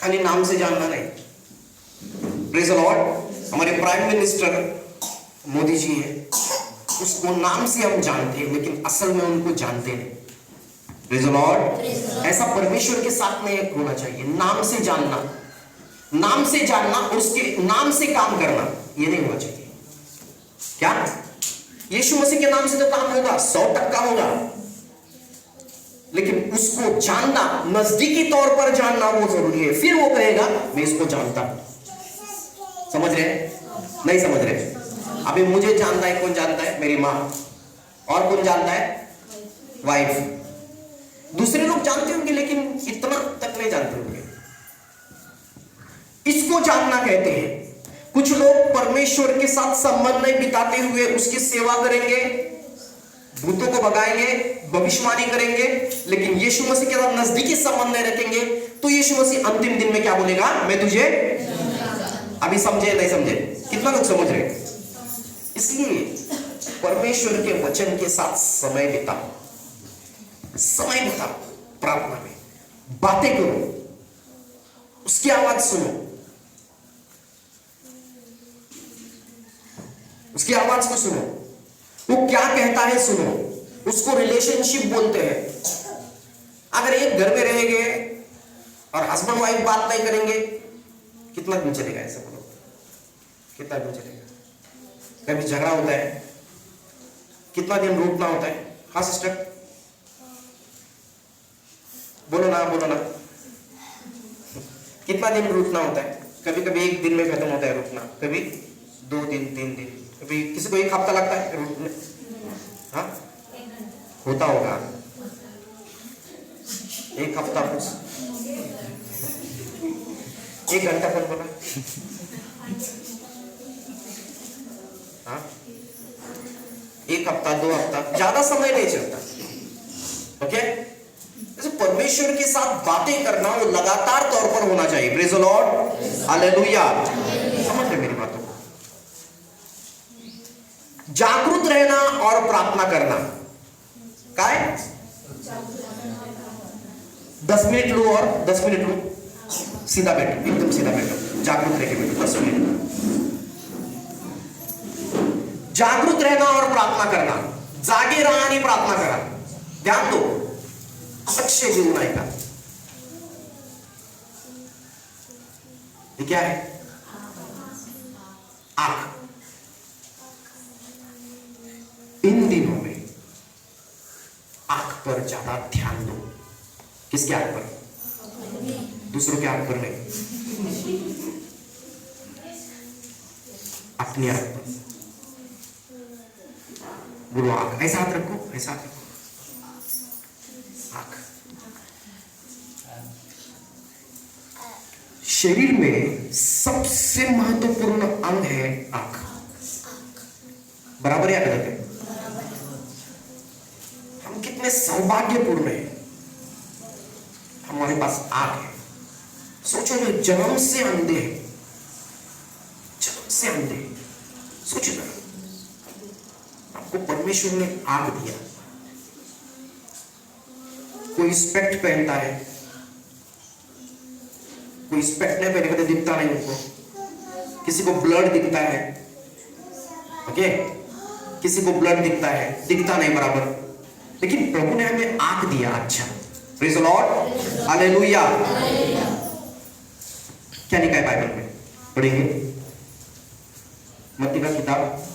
खाली नाम से जानना नहीं। Praise the Lord. हमारे प्राइम मिनिस्टर मोदी जी हैं, उसको नाम से हम जानते हैं लेकिन असल में उनको जानते नहीं। Praise the Lord. ऐसा परमेश्वर के साथ में एक होना चाहिए, नाम से जानना, नाम से जानना और उसके नाम से काम करना, ये नहीं होना चाहिए। क्या यीशु मसीह के नाम से तो काम होगा, 100% होगा, लेकिन उसको जानना, नजदीकी तौर पर जानना वो जरूरी है। फिर वो कहेगा मैं इसको जानता हूं। समझ रहे? नहीं समझ रहे? अभी मुझे जानता है, कौन जानता है? मेरी माँ। और कौन जानता है? वाइफ। दूसरे लोग जानते होंगे लेकिन इतना तक नहीं जानते होंगे। इसको जानना कहते हैं। कुछ लोग परमेश्वर के साथ संबंध नहीं बिताते हुए उसकी सेवा करेंगे, भूतों को भगाएंगे, भविष्यवाणी करेंगे, लेकिन यीशु मसीह के साथ नजदीकी संबंध नहीं रखेंगे, तो यीशु मसीह अंतिम दिन में क्या बोलेगा? मैं तुझे। अभी समझे नहीं समझे? कितना लोग समझ रहे? इसलिए परमेश्वर के वचन के साथ समय बिताओ, समय बिताओ, प्रार्थना में बातें करो, उसकी आवाज सुनो, उसकी आवाज को सुनो, वो क्या कहता है सुनो। उसको रिलेशनशिप बोलते हैं। अगर एक घर में रहेंगे और हस्बैंड वाइफ बात नहीं करेंगे, कितना दिन चलेगा? ऐसा बोलो, कितना दिन चलेगा? कभी झगड़ा होता है, कितना दिन रूठना होता है? हाँ सिस्टर, बोलो ना, बोलो ना। कितना दिन रूठना होता है? कभी कभी एक दिन में खत्म होता है रूठना, कभी 2 दिन 3 दिन, कभी किसी को 1 हफ्ता लगता है रूठने। हाँ होता होगा 1 हफ्ता, कुछ 1 घंटा कौन बोला? हाँ 1 हफ्ता 2 हफ्ता, ज्यादा समय नहीं चलता। ओके, जैसे परमेश्वर के साथ बातें करना वो लगातार तौर पर होना चाहिए। Praise the Lord, hallelujah. समझ रहे मेरी बातों को? जागरूक रहना और प्रार्थना करना। काय 10 मिनट लो और 10 मिनट लो, सीधा बैठो, एकदम सीधा बैठो, जागरूक रह के बैठो 10 मिनट। जागरूक रहना और प्रार्थना करना, जागे रहा नहीं प्रार्थना करा। ध्यान दो, अच्छे जीवन आएगा। ये क्या है? आंख। इन दिनों में आंख पर ज्यादा ध्यान दो। किसके आंख पर? दूसरों के आंख पर नहीं, अपनी आंख पर। बोलो आंख। ऐसा हाथ रखो, ऐसा हाथ रखो। आंख शरीर में सबसे महत्वपूर्ण अंग है आंख। बराबर या गलत है? हम कितने सौभाग्यपूर्ण हैं, हमारे पास आंख है। सोचो जो जन्म से अंधे हैं, जन्म से अंधे, सोचो जरा, आपको परमेश्वर ने आंख दिया। कोई स्पेक्ट पहनता है, कोई स्पेक्ट नहीं पहने, दिखता नहीं उनको। किसी को ब्लड दिखता है, ओके, किसी को ब्लड दिखता है, दिखता नहीं बराबर, लेकिन प्रभु ने हमें आंख दिया। अच्छा, प्रेज द लॉर्ड, हालेलुया। क्या लिखा है बाइबल में? पढ़ेंगे मत्ती का किताब,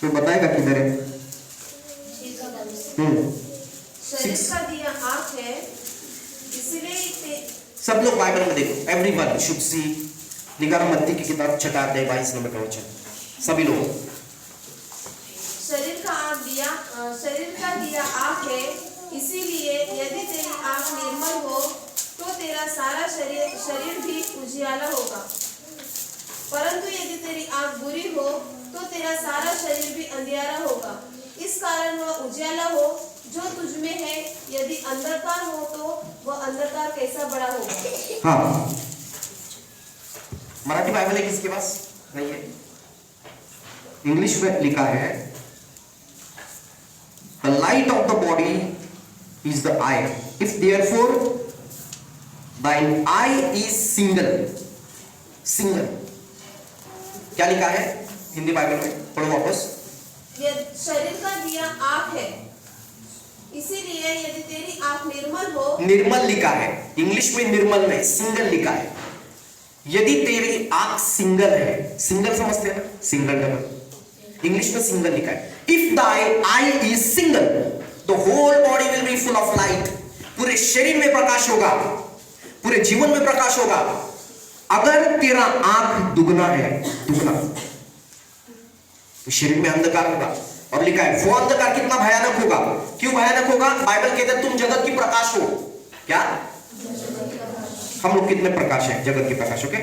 तो बताएगा किधर है? शरीर का दिया आंख है, इसलिए सब लोग बाइबल में देखो, एवरीवन शुड सी। निगाह मत्ती की किताब 6 अध्याय 22 नंबर का वचन, सभी लोग। शरीर का दिया आंख है, इसीलिए यदि तेरी आंख निर्मल हो तो तेरा सारा शरीर भी उजियाला होगा, परंतु यदि तेरी आंख बुरी हो तो तेरा सारा शरीर भी अंधियारा होगा। इस कारण वह उजियाला हो जो तुझ में है, यदि अंधकार हो तो वह अंधकार कैसा बड़ा होगा। हाँ, मराठी बाइबल है किसके पास? नहीं है? इंग्लिश में लिखा है the light of the body is the I, if therefore the I is single. Single क्या लिखा है हिंदी बाइबल में, पढ़ो वापस। ये शरीर का दिया आँख है, इसीलिए यदि तेरी आँख निर्मल हो। निर्मल लिखा है, इंग्लिश में निर्मल नहीं सिंगल लिखा है। यदि तेरी आंख सिंगल है, सिंगल समझते हैं ना, सिंगल डबल, इंग्लिश में सिंगल लिखा है। If thy eye is single the whole body will be full of light, पूरे शरीर में प्रकाश होगा, पूरे जीवन में प्रकाश होगा। अगर तेरा आंख दुगना है, दुगना, तो शरीर में अंधकार होगा। और लिखा है वो अंधकार कितना भयानक होगा। क्यों भयानक होगा? बाइबल कहते हैं तुम जगत की प्रकाश हो। क्या हम लोग कितने प्रकाश है? जगत की प्रकाश। ओके,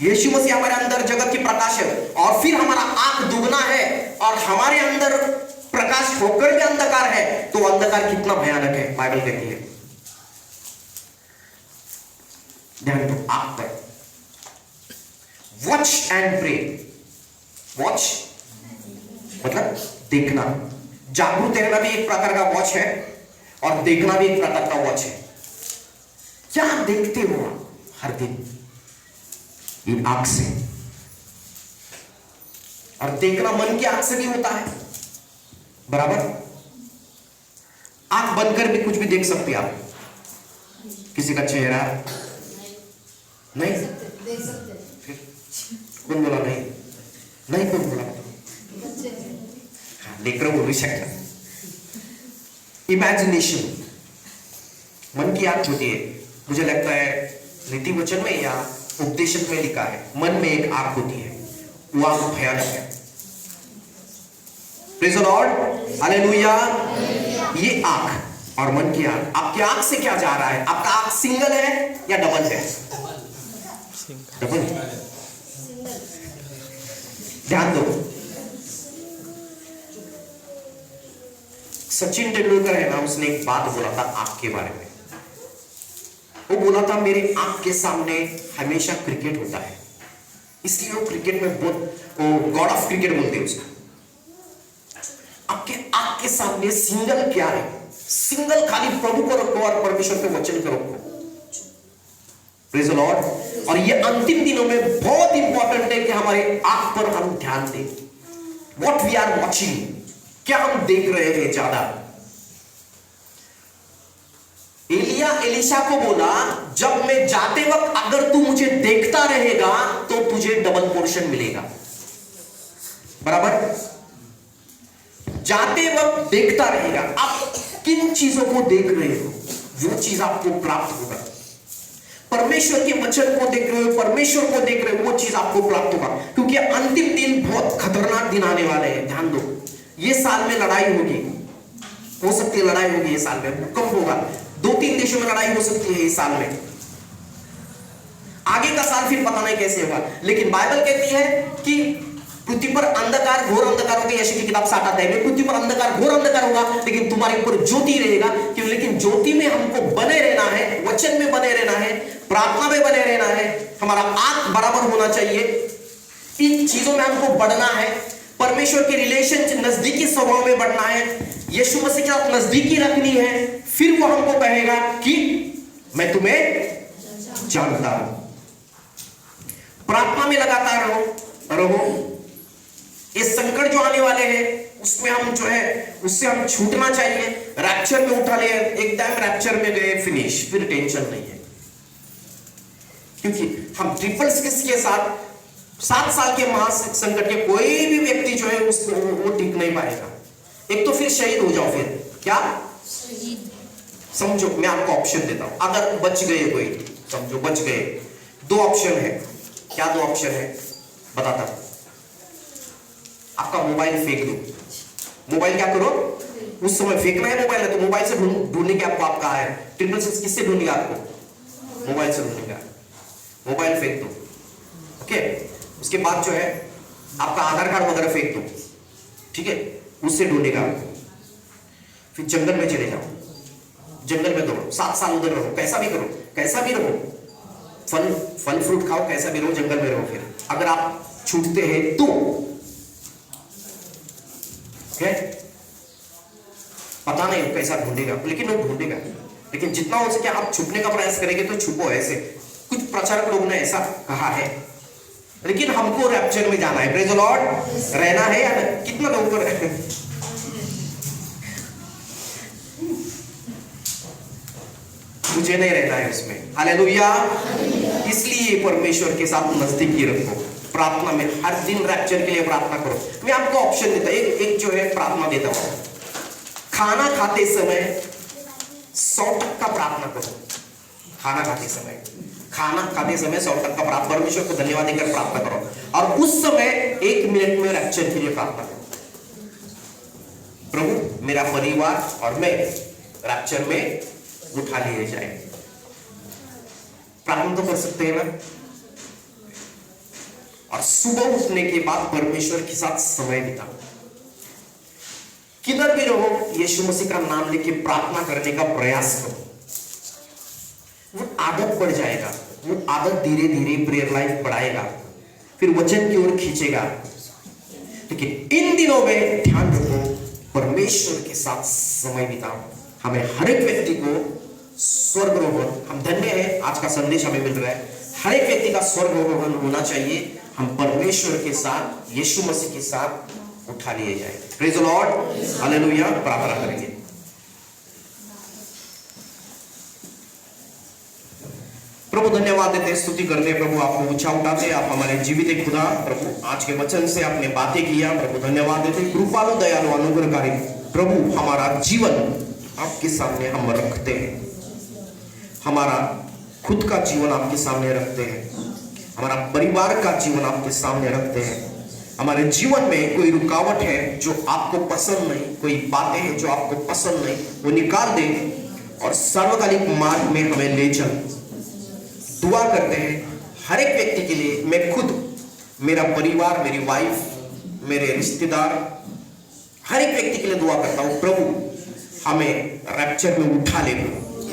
यीशु मसीह हमारे अंदर जगत की प्रकाश है, और फिर हमारा आंख दुगना है और हमारे अंदर प्रकाश होकर भी अंधकार है, तो अंधकार कितना भयानक है बाइबल कहती है। ध्यान दो आंख पर। Watch and pray. वॉच मतलब देखना, जागरूक रहना भी एक प्रकार का वॉच है, और देखना भी एक प्रकार का वॉच है। क्या देखते हो हर दिन इन आंख से? और देखना मन की आंख से भी होता है, बराबर। आंख बंद कर भी कुछ भी देख सकते आप, किसी का चेहरा नहीं देख सकते। फिर कौन बोला नहीं? नहीं कौन बोला? लेकर बोल भी सकता। इमेजिनेशन मन की आंख होती है। मुझे लगता है नीति वचन में या उपदेशक में लिखा है मन में एक आंख होती है, वो आंख भयानक है। Praise the Lord, hallelujah. ये आंख और मन की आंख, आपकी आंख से क्या जा रहा है? आपका आंख सिंगल है या डबल है? डबल। ध्यान दो, सचिन तेंदुलकर है ना, उसने एक बात बोला था आंख के बारे में। वो बोला था मेरे आंख के सामने हमेशा क्रिकेट होता है, इसलिए वो क्रिकेट में बहुत गॉड ऑफ क्रिकेट बोलते हैं उसको। आपके आंख के सामने सिंगल क्या है? सिंगल खाली प्रभु को रखो और परमेश्वर के वचन को रखो। Praise the Lord. और ये अंतिम दिनों में बहुत इंपॉर्टेंट है कि हमारे आंख पर हम ध्यान दें। व्हाट वी आर वॉचिंग, क्या हम देख रहे हैं ज्यादा? एलिया एलिशा को बोला जब मैं जाते वक्त अगर तू मुझे देखता रहेगा तो तुझे डबल पोर्शन मिलेगा, बराबर। जाते वक्त देखता रहेगा। आप किन चीजों को देख रहे हो, वो चीज आपको प्राप्त होगा। परमेश्वर के वचन को देख रहे हो, परमेश्वर को देख रहे हो, वो चीज आपको प्राप्त होगा। क्योंकि अंतिम दिन बहुत खतरनाक दिन आने वाले हैं। ध्यान दो, ये साल में लड़ाई होगी, हो सकती है लड़ाई होगी ये साल में, भूकंप होगा, 2-3 देशों में लड़ाई हो सकती है इस साल में। आगे का साल फिर पता नहीं कैसे होगा, लेकिन बाइबल कहती है कि पृथ्वी पर अंधकार, घोर अंधकार होगा। यशायाह की किताब 7 अध्याय में पृथ्वी पर अंधकार, घोर अंधकार होगा, लेकिन तुम्हारे ऊपर ज्योति रहेगा। क्यों? लेकिन ज्योति में हमको बने रहना है, वचन में बने रहना है, प्रार्थना में बने रहना है। हमारा आंख बराबर होना चाहिए, इन चीजों में हमको बढ़ना है। परमेश्वर के रिलेशन नजदीकी स्वभाव में बढ़ना है, यीशु मसीह के साथ नजदीकी रखनी है। फिर वो हमको कहेगा कि मैं तुम्हें जानता हूं। प्रार्थना में लगातार रहो। ये संकट जो आने वाले हैं उसमें हम जो है उससे हम छूटना चाहिए। रैप्चर में उठा ले, एक टाइम रैप्चर में गए, फिनिश, फिर टेंशन नहीं है। क्योंकि हम ट्रिपल सिक्स के साथ 7 साल के महासंकट के कोई भी व्यक्ति जो है उसको वो टिक नहीं पाएगा। एक तो फिर शहीद हो जाओ, फिर क्या समझो, मैं आपको ऑप्शन देता हूं। अगर बच गए कोई, समझो बच गए, 2 ऑप्शन है। क्या 2 ऑप्शन है बताता हूं। आपका मोबाइल फेंक दो। मोबाइल क्या करो, उस समय फेंकना है मोबाइल है तो मोबाइल से ढूंढने के आपको आप कहा है 666 किससे ढूंढेगा? आपको मोबाइल से ढूंढेगा। मोबाइल फेंक दो, ओके। उसके बाद जो है आपका आधार कार्ड वगैरह फेंक दो, ठीक है, उससे ढूंढेगा। फिर जंगल में चले जाओ, जंगल में दौड़ो, 7 साल उधर रहो, कैसा भी करो, कैसा भी रहो, फल फ्रूट खाओ, कैसा भी रहो, जंगल में रहो। फिर अगर आप छूटते हैं तो है, पता नहीं कैसा ढूंढेगा, लेकिन वो ढूंढेगा। लेकिन जितना हो सके आप छुपने का प्रयास करेंगे तो छुपो। ऐसे कुछ प्रचारक लोग ने ऐसा कहा है, लेकिन हमको रैप्चर में जाना है, प्रेज द लॉर्ड, रहना है या नहीं? कितना लोगों को मुझे नहीं रहना है उसमें, हालेलुया। इसलिए परमेश्वर के साथ नजदीकी रखो, प्रार्थना में हर दिन रैप्चर के लिए प्रार्थना करो। मैं आपको ऑप्शन देता हूं, एक जो है प्रार्थना देता हूं, खाना खाते समय 100% प्रार्थना करो। खाना खाते समय 100% प्रार्थना, परमेश्वर को धन्यवाद देकर प्रार्थना करो। और उस समय 1 मिनट में रैप्चर के लिए प्रार्थना करो, प्रभु मेरा परिवार और मैं रैप्चर में उठा लिए जाए। प्रार्थना तो कर सकते हैं ना। और सुबह उठने के बाद परमेश्वर के साथ समय बिताओ। किधर भी रहो, यीशु मसीह का नाम लेके प्रार्थना करने का प्रयास करो। वो आदत पड़ जाएगा, वो आदत धीरे धीरे प्रेयर लाइफ बढ़ाएगा, फिर वचन की ओर खींचेगा। लेकिन इन दिनों में ध्यान रखो, परमेश्वर के साथ समय बिताओ। हमें हर एक व्यक्ति को स्वर्गरोहण, हम धन्य हैं, आज का संदेश हमें मिल रहा है, हर एक व्यक्ति का स्वर्गरोहण होना चाहिए। हम परमेश्वर के साथ, यीशु मसीह के साथ उठा लिए जाए। Praise the Lord, hallelujah. प्रार्थना करेंगे। प्रभु धन्यवाद देते, स्तुति करते, प्रभु आपको ऊंचा उठाते, आप हमारे जीवित खुदा, प्रभु आज के वचन से आपने बातें किया, प्रभु धन्यवाद देते। कृपालु, दयालु, अनुग्रहकारी प्रभु, हमारा जीवन आपके सामने हम रखते हैं, हमारा खुद का जीवन आपके सामने रखते हैं, हमारा परिवार का जीवन आपके सामने रखते हैं। हमारे जीवन में कोई रुकावट है जो आपको पसंद नहीं, कोई बातें हैं जो आपको पसंद नहीं, वो निकाल दे और सार्वकालिक मार्ग में हमें ले चल। दुआ करते हैं हर एक व्यक्ति के लिए, मैं खुद, मेरा परिवार, मेरी वाइफ, मेरे रिश्तेदार, हर एक व्यक्ति के लिए दुआ करता हूँ, प्रभु हमें रैप्चर में उठा ले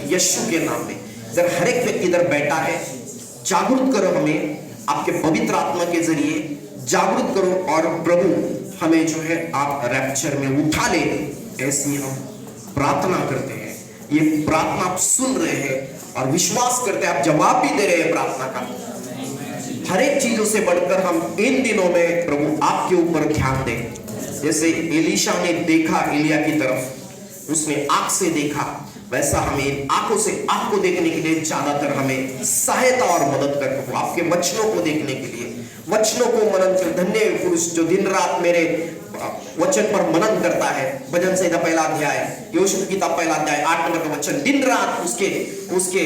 यीशु के नाम में। अगर हर एक व्यक्ति इधर बैठा है, जागरूक करो हमें आपके पवित्र आत्मा के जरिए, जागरूक करो और प्रभु हमें जो है आप रैप्चर में उठा ले। ऐसी हम प्रार्थना करते हैं। ये प्रार्थना आप सुन रहे हैं और विश्वास करते हैं, आप जवाब भी दे रहे हैं प्रार्थना का। हर एक चीजों से बढ़कर हम इन दिनों में प्रभु आपके ऊपर ध्यान दें। जैसे एलीशा ने देखा एलिया की तरफ, उसने आंख से देखा, वैसा हमें आंखों से आपको देखने के लिए ज्यादातर हमें सहायता और मदद कर प्रभु, आपके वचनों को देखने के लिए, वचनों को मनन कर। धन्य पुरुष जो दिन रात मेरे वचन पर मनन करता है। भजन संहिता 1 अध्याय, योशुआ की किताब 1 अध्याय 8 नंबर का वचन, दिन रात उसके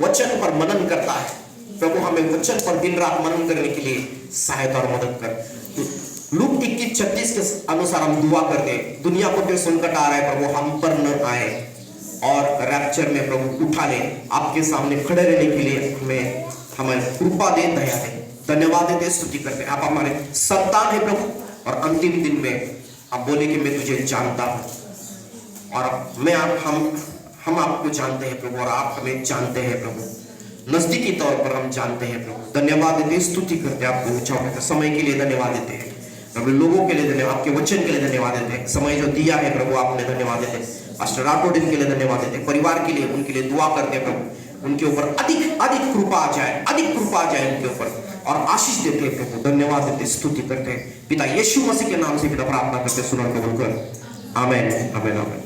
वचन पर मनन करता है। प्रभु हमें वचन पर दिन रात मनन करने के लिए सहायता और मदद कर। लूक 21:36 के अनुसार हम दुआ करते, दुनिया को जो संकट आ रहा है प्रभु हम पर न आए और रैप्चर में प्रभु उठा ले। आपके सामने खड़े रहने के लिए हमें कृपा दे, दया दे। धन्यवाद देते, स्तुति करते। आप हमारे संतान है प्रभु, और अंतिम दिन में आप बोले कि मैं तुझे जानता हूं और हम आपको जानते हैं प्रभु, और आप हमें जानते हैं प्रभु, नजदीकी तौर पर हम जानते हैं प्रभु। धन्यवाद देते, स्तुति करते, आपको ऊंचा उठाते, समय के लिए धन्यवाद देते हैं प्रभु, लोगों के लिए धन्यवाद, आपके वचन के लिए धन्यवाद देते हैं, समय जो दिया है प्रभु आपने धन्यवाद देते हैं। पास्टर राठौड़ के लिए धन्यवाद देते हैं, परिवार के लिए, उनके लिए दुआ करते हैं प्रभु, उनके ऊपर अधिक अधिक कृपा आ जाए, अधिक कृपा आ जाए उनके ऊपर, और आशीष देते हैं प्रभु। धन्यवाद देते, स्तुति करते हैं पिता यीशु मसीह के नाम से पिता प्रार्थना करते, सुन और कबूल कर। आमीन, आमीन, आमीन।